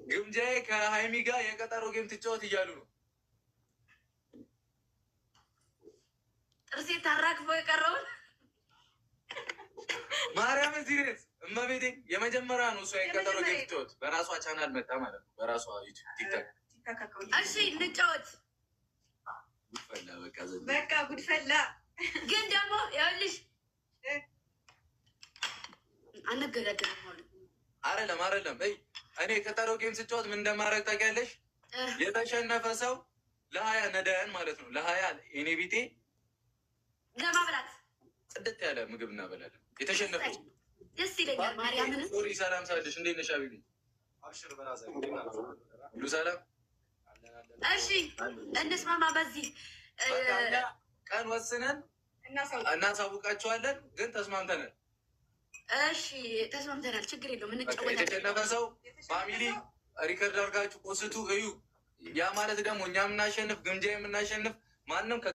ግምጃዬ ከሀይሚ ጋር የቀጠሮ ጌም ትጫወት እያሉ ነው። ጥርሴ ታራግፎ የቀረውን ማርያምን ሲሪየስ እመቤቴ የመጀመሪያ ነው። እሷ የቀጠሮ ጌም ትጫወት በራሷ ቻናል መጣ ማለት ነው። በራሷ ቲክቶክ። እሺ እንጫወት። ጉድፈላ በቃ ጉድፈላ። ግን ደግሞ ይኸውልሽ አነገዳደርም ሆነ አይደለም። እኔ ቀጠሮ ጌም ስጫወት ምን እንደማድረግ ታውቂያለሽ? የተሸነፈ ሰው ለሀያ ነዳያን ማለት ነው። ለሀያ እኔ ቢጤ ለማብላት ጽድት ያለ ምግብ እናበላለን። የተሸነፈው ደስ ይለኛል። ማርያምን ሶሪ። ሰላም ሳለሽ እንዴት ነሽ? አቢቢ ሁሉ ሰላም? እሺ እንስማማ። በዚህ ቀን ወስነን እናሳውቃቸዋለን። ግን ተስማምተናል። እሺ ተስማምተናል። ችግር የለውም። እንጫወታለን። የተሸነፈ ሰው ፋሚሊ ሪከርድ አድርጋችሁ ፖስቱ እዩ። ያ ማለት ደግሞ እኛ የምናሸንፍ ግምጃ የምናሸንፍ ማንም